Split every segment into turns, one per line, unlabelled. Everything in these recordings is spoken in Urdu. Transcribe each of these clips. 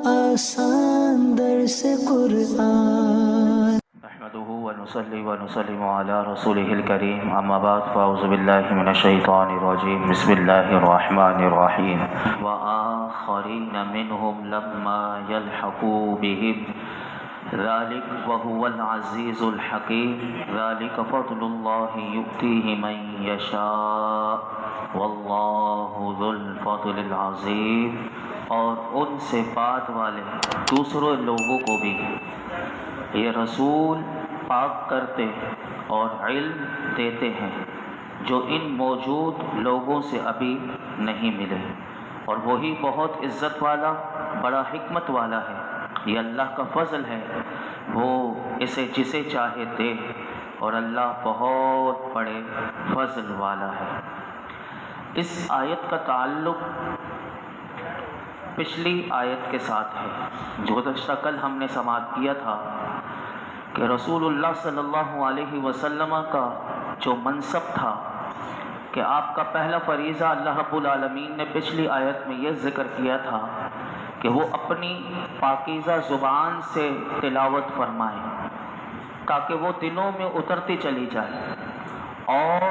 آسان درس قرآن
نحمده ونصلي ونسلم على رسوله الكريم اما بعد فاعوذ بالله من الشيطان الرجيم بسم الله الرحمن الرحيم وآخرين منهم لما يلحقوا بهم ذلك وهو العزيز الحكيم ذلك فضل الله يؤتيه من يشاء والله ذو الفضل العظيم۔ اور ان سے بعد والے دوسرے لوگوں کو بھی یہ رسول پاک کرتے اور علم دیتے ہیں جو ان موجود لوگوں سے ابھی نہیں ملے، اور وہی بہت عزت والا بڑا حکمت والا ہے۔ یہ اللہ کا فضل ہے، وہ اسے جسے چاہے دے، اور اللہ بہت بڑے فضل والا ہے۔ اس آیت کا تعلق پچھلی آیت کے ساتھ ہے جو گزشتہ کل ہم نے سماعت کیا تھا کہ رسول اللہ صلی اللہ علیہ وسلم کا جو منصب تھا کہ آپ کا پہلا فریضہ اللہ رب العالمین نے پچھلی آیت میں یہ ذکر کیا تھا کہ وہ اپنی پاکیزہ زبان سے تلاوت فرمائیں تاکہ وہ دلوں میں اترتی چلی جائے، اور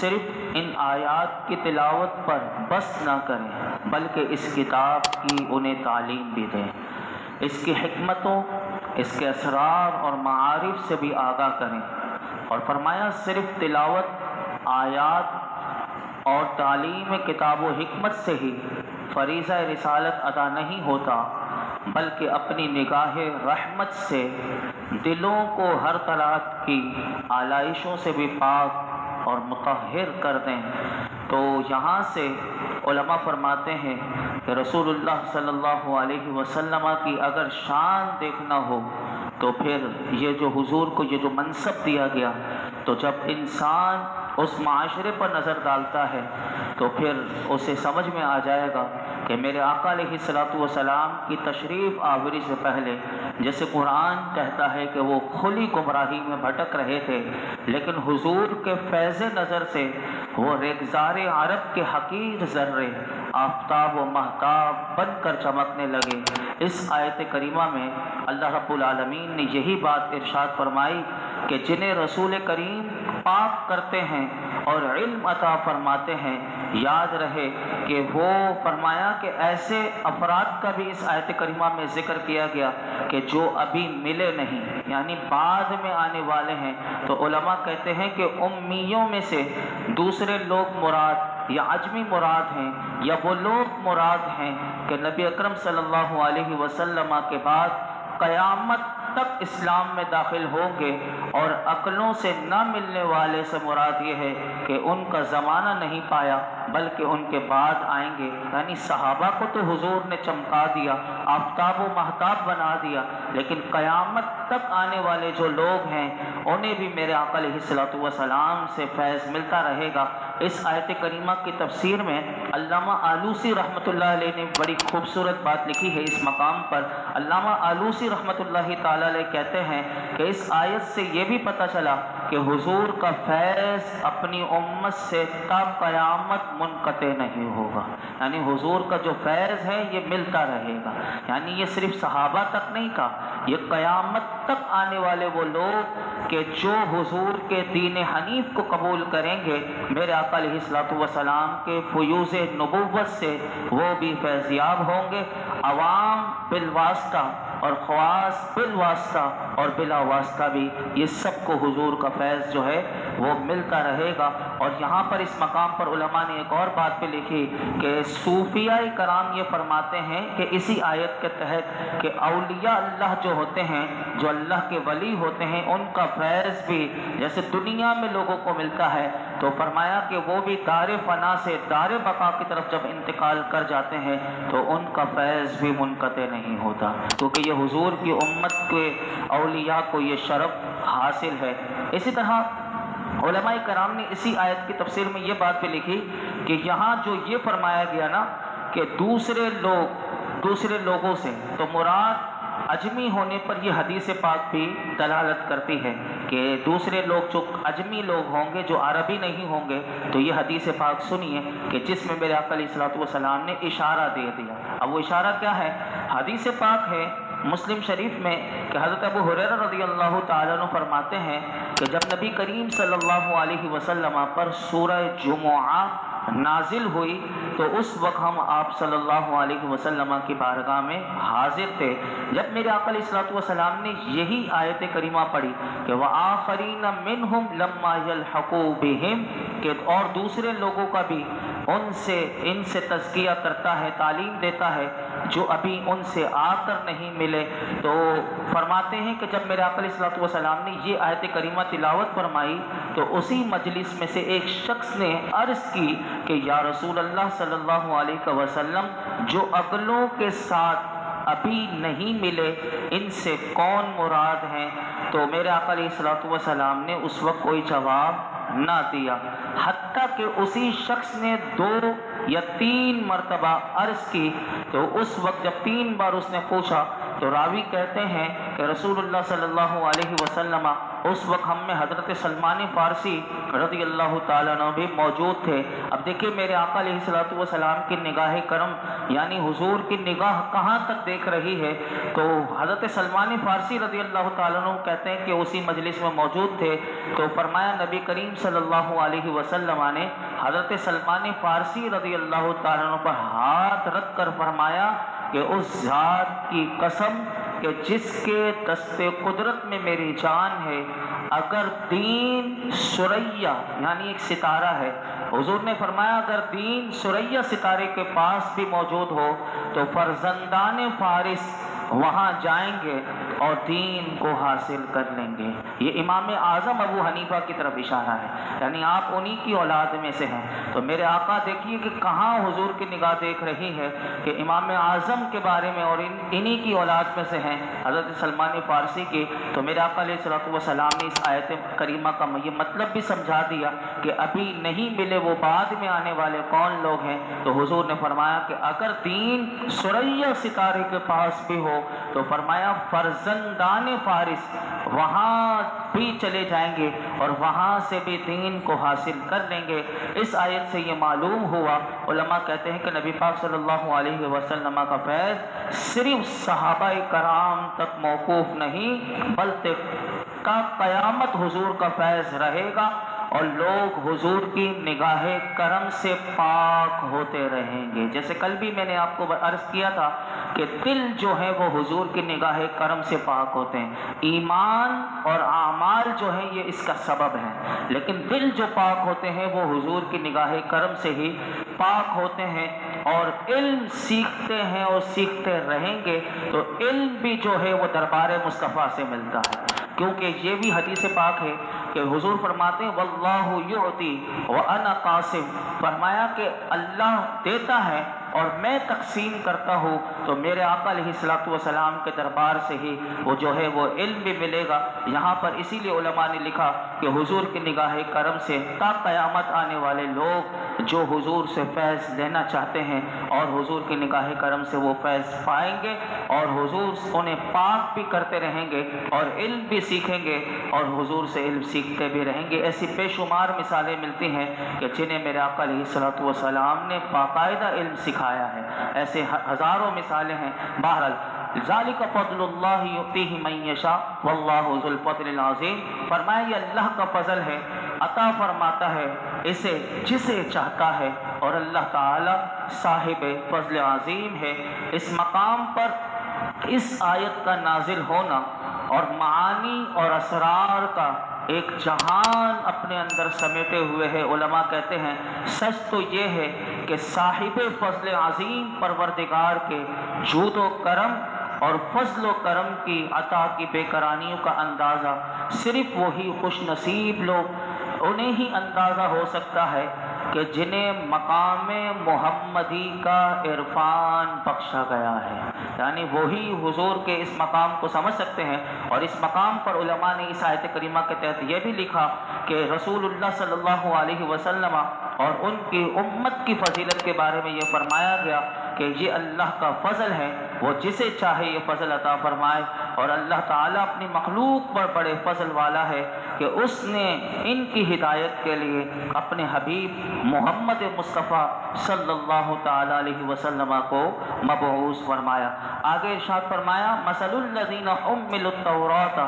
صرف ان آیات کی تلاوت پر بس نہ کریں بلکہ اس کتاب کی انہیں تعلیم بھی دیں، اس کی حکمتوں، اس کے اسرار اور معارف سے بھی آگاہ کریں۔ اور فرمایا صرف تلاوت آیات اور تعلیم کتاب و حکمت سے ہی فریضہ رسالت ادا نہیں ہوتا، بلکہ اپنی نگاہ رحمت سے دلوں کو ہر طرح کی آلائشوں سے بھی پاک اور مطہر کر دیں۔ تو یہاں سے علماء فرماتے ہیں کہ رسول اللہ صلی اللہ علیہ وسلم کی اگر شان دیکھنا ہو تو پھر یہ جو حضور کو یہ جو منصب دیا گیا، تو جب انسان اس معاشرے پر نظر ڈالتا ہے تو پھر اسے سمجھ میں آ جائے گا کہ میرے آقا علیہ الصلوۃ والسلام کی تشریف آوری سے پہلے جیسے قرآن کہتا ہے کہ وہ کھلی گمراہی میں بھٹک رہے تھے، لیکن حضور کے فیض نظر سے وہ ریگزار عرب کے حقیر ذرے آفتاب و مہتاب بن کر چمکنے لگے۔ اس آیت کریمہ میں اللہ رب العالمین نے یہی بات ارشاد فرمائی کہ جنہیں رسول کریم پاک کرتے ہیں اور علم عطا فرماتے ہیں، یاد رہے کہ وہ فرمایا کہ ایسے افراد کا بھی اس آیت کریمہ میں ذکر کیا گیا کہ جو ابھی ملے نہیں، یعنی بعد میں آنے والے ہیں۔ تو علماء کہتے ہیں کہ امیوں میں سے دوسرے لوگ مراد یا عجمی مراد ہیں، یا وہ لوگ مراد ہیں کہ نبی اکرم صلی اللہ علیہ وسلم کے بعد قیامت تک اسلام میں داخل ہوں گے، اور عقلوں سے نہ ملنے والے سے مراد یہ ہے کہ ان کا زمانہ نہیں پایا بلکہ ان کے بعد آئیں گے۔ یعنی صحابہ کو تو حضور نے چمکا دیا، آفتاب و مہتاب بنا دیا، لیکن قیامت تک آنے والے جو لوگ ہیں انہیں بھی میرے آقا علیہ الصلوۃ والسلام سے فیض ملتا رہے گا۔ اس آیت کریمہ کی تفسیر میں علامہ آلوسی رحمۃ اللہ علیہ نے بڑی خوبصورت بات لکھی ہے۔ اس مقام پر علامہ آلوسی رحمۃ اللہ تعالی علیہ کہتے ہیں کہ اس آیت سے یہ بھی پتہ چلا کہ حضور کا فیض اپنی امت سے تا قیامت منقطع نہیں ہوگا، یعنی حضور کا جو فیض ہے یہ ملتا رہے گا۔ یعنی یہ صرف صحابہ تک نہیں کہا، یہ قیامت تک آنے والے وہ لوگ کہ جو حضور کے دین حنیف کو قبول کریں گے، میرے آقا علیہ الصلوۃ والسلام کے فیوض نبوت سے وہ بھی فیضیاب ہوں گے۔ عوام بالواسطہ اور خواص بالواسطہ اور بلا واسطہ بھی یہ سب کو حضور کا فیض جو ہے وہ ملتا رہے گا۔ اور یہاں پر اس مقام پر علماء نے ایک اور بات پہ لکھی کہ صوفیاء کرام یہ فرماتے ہیں کہ اسی آیت کے تحت کہ اولیاء اللہ جو ہوتے ہیں، جو اللہ کے ولی ہوتے ہیں، ان کا فیض بھی جیسے دنیا میں لوگوں کو ملتا ہے، تو فرمایا کہ وہ بھی دار فنا سے دار بقا کی طرف جب انتقال کر جاتے ہیں تو ان کا فیض بھی منقطع نہیں ہوتا، کیونکہ یہ حضور کی امت کے اولیاء کو یہ شرف حاصل ہے۔ اسی طرح علماء کرام نے اسی آیت کی تفسیر میں یہ بات بھی لکھی کہ یہاں جو یہ فرمایا گیا نا کہ دوسرے لوگوں سے، تو مراد اجمی ہونے پر یہ حدیث پاک بھی دلالت کرتی ہے کہ دوسرے لوگ جو اجمی لوگ ہوں گے، جو عربی نہیں ہوں گے، تو یہ حدیث پاک سنیے کہ جس میں میرے آقا علیہ الصلوۃ والسلام نے اشارہ دے دیا۔ اب وہ اشارہ کیا ہے؟ حدیث پاک ہے مسلم شریف میں کہ حضرت ابو ہریرہ رضی اللہ تعالیٰ عنہ فرماتے ہیں کہ جب نبی کریم صلی اللہ علیہ وسلم پر سورہ جمعہ نازل ہوئی تو اس وقت ہم آپ صلی اللہ علیہ وسلم کی بارگاہ میں حاضر تھے۔ جب میرے آقا علیہ الصلوۃ والسلام نے یہی آیت کریمہ پڑھی کہ وَآخَرِينَ مِنْهُمْ لَمَّا يَلْحَقُوا بِهِمْ، کہ اور دوسرے لوگوں کا بھی ان سے تزکیہ کرتا ہے، تعلیم دیتا ہے جو ابھی ان سے آ کر نہیں ملے۔ تو فرماتے ہیں کہ جب میرے آقا علیہ الصلوۃ والسلام نے یہ آیت کریمہ تلاوت فرمائی تو اسی مجلس میں سے ایک شخص نے عرض کی کہ یا رسول اللہ صلی اللہ علیہ وسلم، جو اگلوں کے ساتھ ابھی نہیں ملے ان سے کون مراد ہیں؟ تو میرے آقا علیہ الصلوۃ والسلام نے اس وقت کوئی جواب نہ دیا، حتیٰ کہ اسی شخص نے 2 یا 3 مرتبہ عرض کی۔ تو اس وقت جب 3 بار اس نے پوچھا تو راوی کہتے ہیں کہ رسول اللہ صلی اللہ علیہ وسلم اس وقت ہم میں حضرت سلمان فارسی رضی اللہ تعالیٰ عنہ بھی موجود تھے۔ اب دیکھیں میرے آقا علیہ الصلوۃ والسلام کی نگاہ کرم یعنی حضور کی نگاہ کہاں تک دیکھ رہی ہے؟ تو حضرت سلمان فارسی رضی اللہ تعالیٰ عنہ کہتے ہیں کہ اسی مجلس میں موجود تھے۔ تو فرمایا نبی کریم صلی اللہ علیہ وسلم نے حضرت سلمان فارسی رضی اللہ تعالیٰ عنہ پر ہاتھ رکھ کر فرمایا کہ اس ذات کی قسم کہ جس کے دست قدرت میں میری جان ہے، اگر دین سریا یعنی ایک ستارہ ہے، حضور نے فرمایا اگر دین سریا ستارے کے پاس بھی موجود ہو تو فرزندان فارس وہاں جائیں گے اور دین کو حاصل کر لیں گے۔ یہ امام اعظم ابو حنیفہ کی طرف اشارہ ہے، یعنی آپ انہی کی اولاد میں سے ہیں۔ تو میرے آقا دیکھیے کہ کہاں حضور کی نگاہ دیکھ رہی ہے کہ امام اعظم کے بارے میں اور انہی کی اولاد میں سے ہیں حضرت سلمان فارسی کی۔ تو میرے آقا علیہ الصلوۃ والسلام نے اس آیت کریمہ کا یہ مطلب بھی سمجھا دیا کہ ابھی نہیں ملے وہ بعد میں آنے والے کون لوگ ہیں۔ تو حضور نے فرمایا کہ اگر دین سریا ستارے کے پاس بھی ہو تو فرمایا فرزندان فارس وہاں بھی چلے جائیں گے اور وہاں سے بھی دین کو حاصل کر لیں گے۔ اس آیت سے یہ معلوم ہوا، علماء کہتے ہیں کہ نبی پاک صلی اللہ علیہ وسلم کا فیض صرف صحابہ کرام تک موقوف نہیں بلکہ قیامت حضور کا فیض رہے گا اور لوگ حضور کی نگاہ کرم سے پاک ہوتے رہیں گے۔ جیسے کل بھی میں نے آپ کو عرض کیا تھا کہ دل جو ہے وہ حضور کی نگاہ کرم سے پاک ہوتے ہیں۔ ایمان اور اعمال جو ہیں یہ اس کا سبب ہے، لیکن دل جو پاک ہوتے ہیں وہ حضور کی نگاہ کرم سے ہی پاک ہوتے ہیں۔ اور علم سیکھتے ہیں اور سیکھتے رہیں گے تو علم بھی جو ہے وہ دربار مصطفیٰ سے ملتا ہے، کیونکہ یہ بھی حدیث پاک ہے کہ حضور فرماتے ہیں واللہ یعطی وانا قاسم، فرمایا کہ اللہ دیتا ہے اور میں تقسیم کرتا ہوں۔ تو میرے آقا علیہ الصلوۃ والسلام کے دربار سے ہی وہ جو ہے وہ علم بھی ملے گا۔ یہاں پر اسی لیے علماء نے لکھا کہ حضور کی نگاہ کرم سے تا قیامت آنے والے لوگ جو حضور سے فیض لینا چاہتے ہیں اور حضور کی نگاہ کرم سے وہ فیض پائیں گے اور حضور انہیں پاک بھی کرتے رہیں گے اور علم بھی سیکھیں گے اور حضور سے علم سیکھتے بھی رہیں گے۔ ایسی بے شمار مثالیں ملتی ہیں کہ جنہیں میرے آقا علیہ الصلوۃ والسلام نے باقاعدہ علم سکھایا ہے، ایسے ہزاروں مثالیں ہیں۔ بہرحال ذالک فضل اللہ یؤتیہ من یشاء واللہ ذو الفضل العظیم، فرمایا یہ اللہ کا فضل ہے، عطا فرماتا ہے اسے جسے چاہتا ہے اور اللہ تعالی صاحب فضل عظیم ہے۔ اس مقام پر اس آیت کا نازل ہونا اور معانی اور اسرار کا ایک جہان اپنے اندر سمیٹے ہوئے ہے۔ علماء کہتے ہیں سچ تو یہ ہے کہ صاحب فضل عظیم پروردگار کے جود و کرم اور فضل و کرم کی عطا کی بے کرانیوں کا اندازہ صرف وہی خوش نصیب لوگ انہیں ہی اندازہ ہو سکتا ہے کہ جنہیں مقام محمدی کا عرفان بخشا گیا ہے، یعنی وہی حضور کے اس مقام کو سمجھ سکتے ہیں۔ اور اس مقام پر علماء نے اس آیت کریمہ کے تحت یہ بھی لکھا کہ رسول اللہ صلی اللہ علیہ وسلم اور ان کی امت کی فضیلت کے بارے میں یہ فرمایا گیا کہ یہ اللہ کا فضل ہے، وہ جسے چاہے یہ فضل عطا فرمائے، اور اللہ تعالیٰ اپنی مخلوق پر بڑے فضل والا ہے کہ اس نے ان کی ہدایت کے لیے اپنے حبیب محمد مصطفیٰ صلی اللہ تعالیٰ علیہ وسلم کو مبعوث فرمایا۔ آگے ارشاد فرمایا مثل الذین حملوا التوراۃ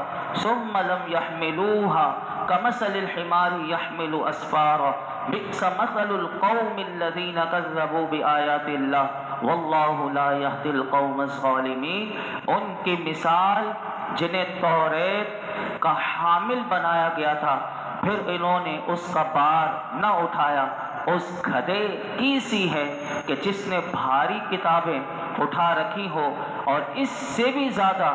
ثم لم يحملوها كمثل الحمار يحمل اسفارا بئس مثل القوم الذین كذبوا بآیات اللہ واللہ لا یہدی القوم الظالمین۔ ان کی مثال جنہیں توریت کا حامل بنایا گیا تھا، پھر انہوں نے اس کا بار نہ اٹھایا، اس گدھے کی سی ہے کہ جس نے بھاری کتابیں اٹھا رکھی ہو، اور اس سے بھی زیادہ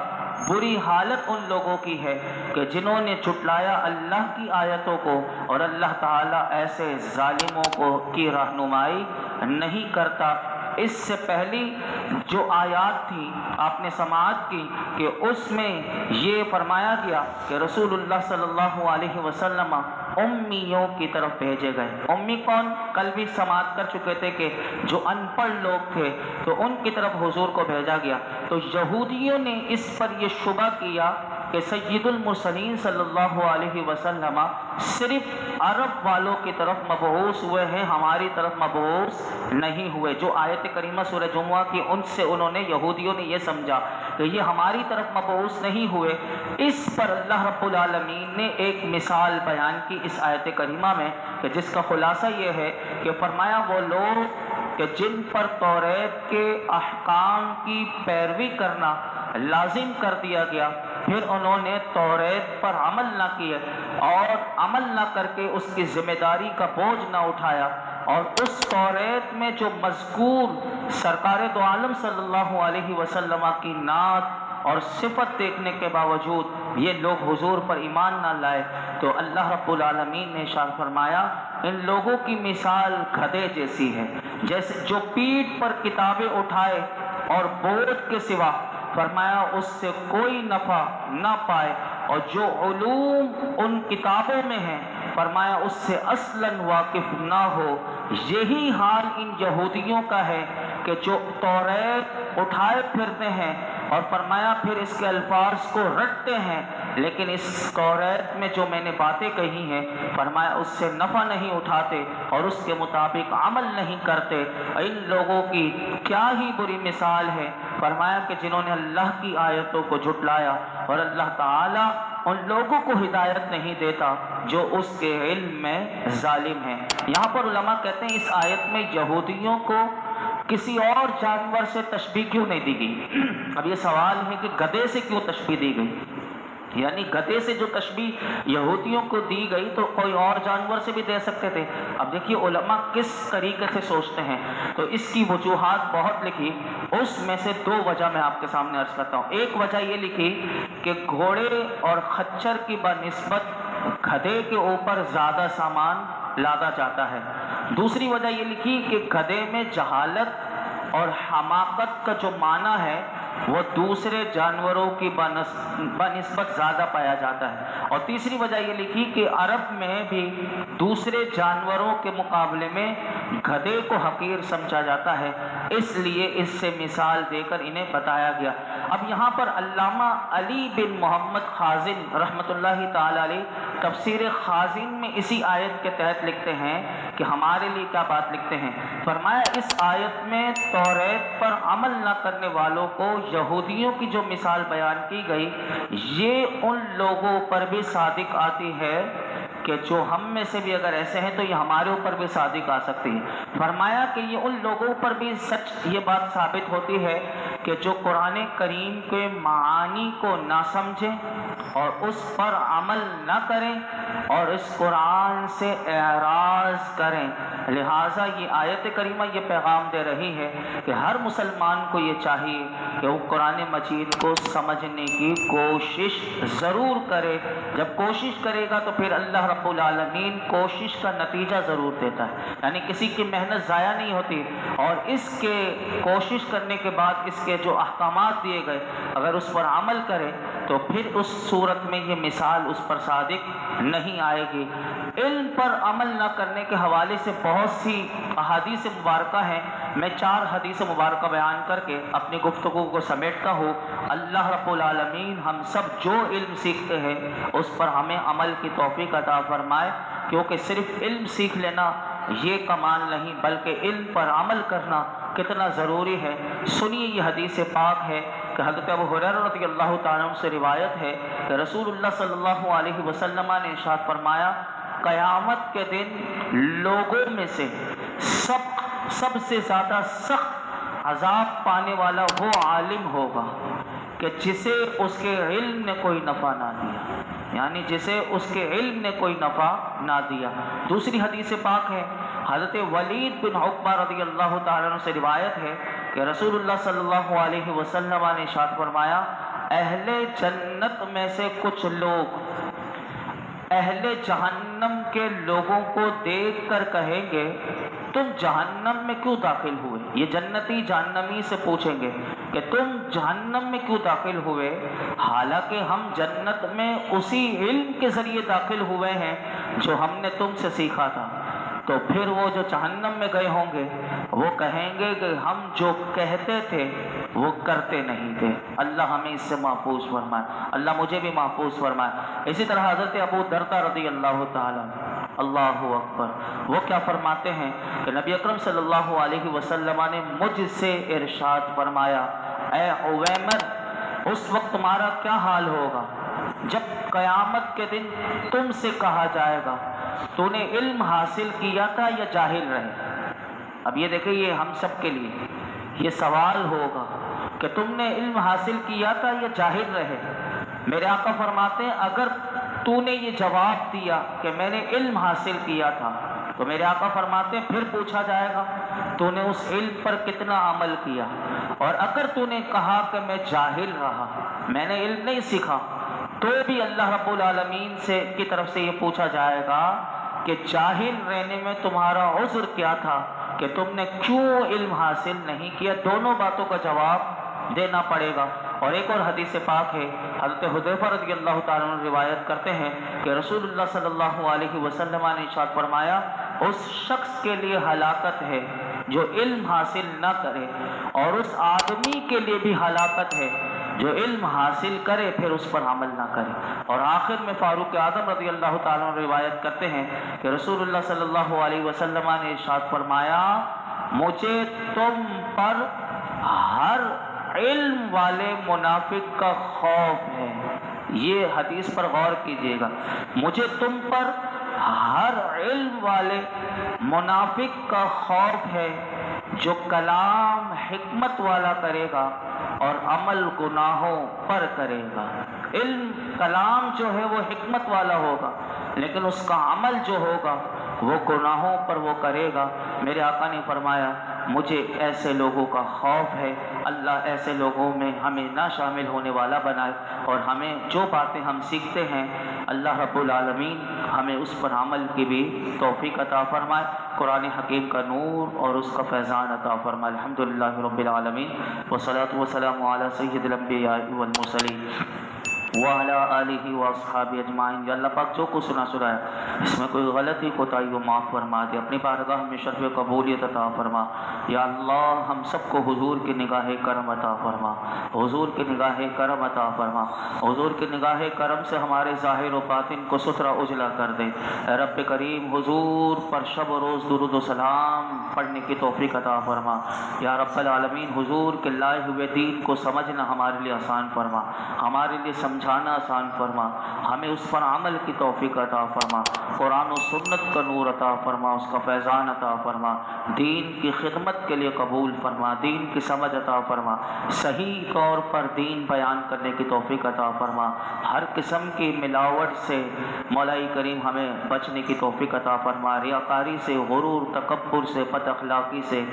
بری حالت ان لوگوں کی ہے کہ جنہوں نے جھٹلایا اللہ کی آیتوں کو، اور اللہ تعالیٰ ایسے ظالموں کو کی رہنمائی نہیں کرتا۔ اس سے پہلی جو آیات تھی آپ نے سماعت کی کہ اس میں یہ فرمایا گیا کہ رسول اللہ صلی اللہ علیہ وسلم امیوں کی طرف بھیجے گئے۔ امی کون؟ کل بھی سماعت کر چکے تھے کہ جو ان پڑھ لوگ تھے تو ان کی طرف حضور کو بھیجا گیا۔ تو یہودیوں نے اس پر یہ شبہ کیا کہ سید المرسلین صلی اللہ علیہ وسلم صرف عرب والوں کی طرف مبعوث ہوئے ہیں، ہماری طرف مبعوث نہیں ہوئے۔ جو آیت کریمہ سورہ جمعہ کی ان سے انہوں نے یہودیوں نے یہ سمجھا کہ یہ ہماری طرف مبعوث نہیں ہوئے۔ اس پر اللہ رب العالمین نے ایک مثال بیان کی اس آیت کریمہ میں کہ جس کا خلاصہ یہ ہے کہ فرمایا وہ لوگ کہ جن پر توریت کے احکام کی پیروی کرنا لازم کر دیا گیا، پھر انہوں نے توریت پر عمل نہ کیے اور عمل نہ کر کے اس کی ذمہ داری کا بوجھ نہ اٹھایا، اور اس توریت میں جو مذکور سرکار دو عالم صلی اللہ علیہ وسلم کی نعت اور صفت دیکھنے کے باوجود یہ لوگ حضور پر ایمان نہ لائے، تو اللہ رب العالمین نے ارشاد فرمایا ان لوگوں کی مثال گدھے جیسی ہے، جیسے جو پیٹھ پر کتابیں اٹھائے اور بوجھ کے سوا فرمایا اس سے کوئی نفع نہ پائے، اور جو علوم ان کتابوں میں ہیں فرمایا اس سے اصلاً واقف نہ ہو۔ یہی حال ان یہودیوں کا ہے کہ جو توریت اٹھائے پھرتے ہیں اور فرمایا پھر اس کے الفاظ کو رٹتے ہیں، لیکن اس توریت میں جو میں نے باتیں کہی ہیں فرمایا اس سے نفع نہیں اٹھاتے اور اس کے مطابق عمل نہیں کرتے۔ ان لوگوں کی کیا ہی بری مثال ہے، فرمایا کہ جنہوں نے اللہ کی آیتوں کو جھٹلایا، اور اللہ تعالیٰ ان لوگوں کو ہدایت نہیں دیتا جو اس کے علم میں ظالم ہیں۔ یہاں پر علماء کہتے ہیں اس آیت میں یہودیوں کو کسی اور جانور سے تشبیہ کیوں نہیں دی گئی؟ اب یہ سوال ہے کہ گدھے سے کیوں تشبیہ دی گئی؟ یعنی گدھے سے جو تشبیہ یہودیوں کو دی گئی تو کوئی اور جانور سے بھی دے سکتے تھے۔ اب دیکھیے علماء کس طریقے سے سوچتے ہیں، تو اس کی وجوہات بہت لکھی، اس میں سے دو وجہ میں آپ کے سامنے عرض کرتا ہوں۔ ایک وجہ یہ لکھی کہ گھوڑے اور خچر کی بنسبت گدھے کے اوپر زیادہ سامان لادا جاتا ہے۔ دوسری وجہ یہ لکھی کہ گدھے میں جہالت اور حماقت کا جو معنی ہے وہ دوسرے جانوروں کی بنسبت زیادہ پایا جاتا ہے۔ اور تیسری وجہ یہ لکھی کہ عرب میں بھی دوسرے جانوروں کے مقابلے میں گدھے کو حقیر سمجھا جاتا ہے، اس لیے اس سے مثال دے کر انہیں بتایا گیا۔ اب یہاں پر علامہ علی بن محمد خازن رحمۃ اللہ تعالی علیہ تفسیر خازن میں اسی آیت کے تحت لکھتے ہیں کہ ہمارے لیے کیا بات لکھتے ہیں، فرمایا اس آیت میں توریت پر عمل نہ کرنے والوں کو یہودیوں کی جو مثال بیان کی گئی یہ ان لوگوں پر بھی صادق آتی ہے کہ جو ہم میں سے بھی اگر ایسے ہیں تو یہ ہمارے اوپر بھی صادق آ سکتی ہے۔ فرمایا کہ یہ ان لوگوں پر بھی سچ یہ بات ثابت ہوتی ہے کہ جو قرآن کریم کے معانی کو نہ سمجھیں اور اس پر عمل نہ کریں اور اس قرآن سے اعراض کریں۔ لہٰذا یہ آیت کریمہ یہ پیغام دے رہی ہے کہ ہر مسلمان کو یہ چاہیے کہ وہ قرآن مجید کو سمجھنے کی کوشش ضرور کرے۔ جب کوشش کرے گا تو پھر اللہ رب العالمین کوشش کا نتیجہ ضرور دیتا ہے، یعنی کسی کی محنت ضائع نہیں ہوتی، اور اس کے کوشش کرنے کے بعد اس کے جو احکامات دیے گئے اگر اس پر عمل کرے تو پھر اس صورت میں یہ مثال اس پر صادق نہیں نہیں آئے گی۔ علم پر عمل نہ کرنے کے حوالے سے بہت سی احادیث مبارکہ ہیں، میں 4 حدیث مبارکہ بیان کر کے اپنی گفتگو کو سمیٹتا ہوں۔ اللہ رب العالمین ہم سب جو علم سیکھتے ہیں اس پر ہمیں عمل کی توفیق عطا فرمائے، کیونکہ صرف علم سیکھ لینا یہ کمال نہیں، بلکہ علم پر عمل کرنا کتنا ضروری ہے۔ سنیے، یہ حدیث پاک ہے کہ حضرت ابو ہریرہ رضی اللہ تعالیٰ عنہ سے روایت ہے کہ رسول اللہ صلی اللہ علیہ وسلم نے ارشاد فرمایا، قیامت کے دن لوگوں میں سے سب سے زیادہ سخت عذاب پانے والا وہ عالم ہوگا کہ جسے اس کے علم نے کوئی نفع نہ دیا، یعنی جسے اس کے علم نے کوئی نفع نہ دیا۔ دوسری حدیث پاک ہے، حضرت ولید بن عقبہ رضی اللہ تعالیٰ عنہ سے روایت ہے کہ رسول اللہ صلی اللہ علیہ وسلم نے ارشاد فرمایا، اہل جنت میں سے کچھ لوگ اہل جہنم کے لوگوں کو دیکھ کر کہیں گے، تم جہنم میں کیوں داخل ہوئے؟ یہ جنتی جہنمی سے پوچھیں گے کہ تم جہنم میں کیوں داخل ہوئے، حالانکہ ہم جنت میں اسی علم کے ذریعے داخل ہوئے ہیں جو ہم نے تم سے سیکھا تھا۔ تو پھر وہ جو جہنم میں گئے ہوں گے وہ کہیں گے کہ ہم جو کہتے تھے وہ کرتے نہیں تھے۔ اللہ ہمیں اس سے محفوظ فرمائے، اللہ مجھے بھی محفوظ فرمائے۔ اسی طرح حضرت ابو دردہ رضی اللہ تعالیٰ، اللہ اکبر، وہ کیا فرماتے ہیں کہ نبی اکرم صلی اللہ علیہ وسلم نے مجھ سے ارشاد فرمایا، اے عویمر، اس وقت تمہارا کیا حال ہوگا جب قیامت کے دن تم سے کہا جائے گا تو نے علم حاصل کیا تھا یا جاہل رہے؟ اب یہ دیکھیں، یہ ہم سب کے لیے یہ سوال ہوگا کہ تم نے علم حاصل کیا تھا یا جاہل رہے؟ میرے آقا فرماتے ہیں اگر تو نے یہ جواب دیا کہ میں نے علم حاصل کیا تھا تو میرے آقا فرماتے ہیں پھر پوچھا جائے گا تو نے اس علم پر کتنا عمل کیا، اور اگر تو نے کہا کہ میں جاہل رہا، میں نے علم نہیں سیکھا، تو بھی اللہ رب العالمین کی طرف سے یہ پوچھا جائے گا کہ جاہل رہنے میں تمہارا عذر کیا تھا، کہ تم نے کیوں علم حاصل نہیں کیا؟ دونوں باتوں کا جواب دینا پڑے گا۔ اور ایک اور حدیث پاک ہے، حضرت حذیفہ رضی اللہ تعالیٰ عنہ روایت کرتے ہیں کہ رسول اللہ صلی اللہ علیہ وسلم نے ارشاد فرمایا، اس شخص کے لیے ہلاکت ہے جو علم حاصل نہ کرے، اور اس آدمی کے لیے بھی ہلاکت ہے جو علم حاصل کرے پھر اس پر عمل نہ کرے۔ اور آخر میں فاروق اعظم رضی اللہ تعالیٰ عنہ روایت کرتے ہیں کہ رسول اللہ صلی اللہ علیہ وسلم نے ارشاد فرمایا، مجھے تم پر ہر علم والے منافق کا خوف ہے۔ یہ حدیث پر غور کیجئے گا، مجھے تم پر ہر علم والے منافق کا خوف ہے جو کلام حکمت والا کرے گا اور عمل گناہوں پر کرے گا۔ علم کلام جو ہے وہ حکمت والا ہوگا، لیکن اس کا عمل جو ہوگا وہ گناہوں پر وہ کرے گا۔ میرے آقا نے فرمایا مجھے ایسے لوگوں کا خوف ہے، اللہ ایسے لوگوں میں ہمیں نہ شامل ہونے والا بنائے، اور ہمیں جو باتیں ہم سیکھتے ہیں اللہ رب العالمین ہمیں اس پر عمل کی بھی توفیق عطا فرمائے، قرآن حکیم کا نور اور اس کا فیضان عطا فرمائے۔ الحمدللہ رب العالمین، والصلاة والسلام علی سید الانبیاء والمرسلین وعلی آلہ واصحابہ اجمعین۔ یا اللہ پاک جو کچھ سنا ہے اس میں کوئی غلطی کوتاہی ہو معاف فرما دے، اپنی بارگاہ میں شرف قبولیت عطا فرما۔ یا اللہ ہم سب کو حضور کی نگاہ کرم عطا فرما، حضور کی نگاہ کرم عطا فرما، حضور کی نگاہ کرم سے ہمارے ظاہر و باطن کو ستھرا اجلا کر دے۔ اے رب کریم حضور پر شب و روز درود و سلام پڑھنے کی توفیق عطا فرما۔ یا رب العالمین حضور کے لائے ہوئے دین کو سمجھنا ہمارے لیے آسان فرما، ہمارے لیے سمجھانا آسان فرما، ہمیں اس پر عمل کی توفیق عطا فرما، قرآن و سنت کا نور عطا فرما، اس کا فیضان عطا فرما، دین کی خدمت کے لیے قبول فرما، دین کی سمجھ عطا فرما، صحیح طور پر دین بیان کرنے کی توفیق عطا فرما، ہر قسم کی ملاوٹ سے مولا کریم ہمیں بچنے کی توفیق عطا فرما، ریاکاری سے، غرور، تکبر سے، بد اخلاقی سے،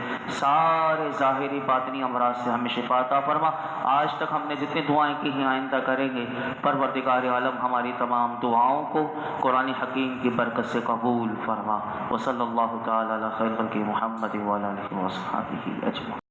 سارے ظاہری باطنی امراض سے ہمیں شفا عطا فرما۔ آج تک ہم نے جتنی دعائیں کی ہیں آئندہ کریں گے، پروردگار عالم ہماری تمام دعاؤں کو قرآن حکیم کی برکت سے قبول فرما۔ وصلی اللہ تعالی علی خیر خلق محمد وعلی آلہ وصحبہ اجمعین۔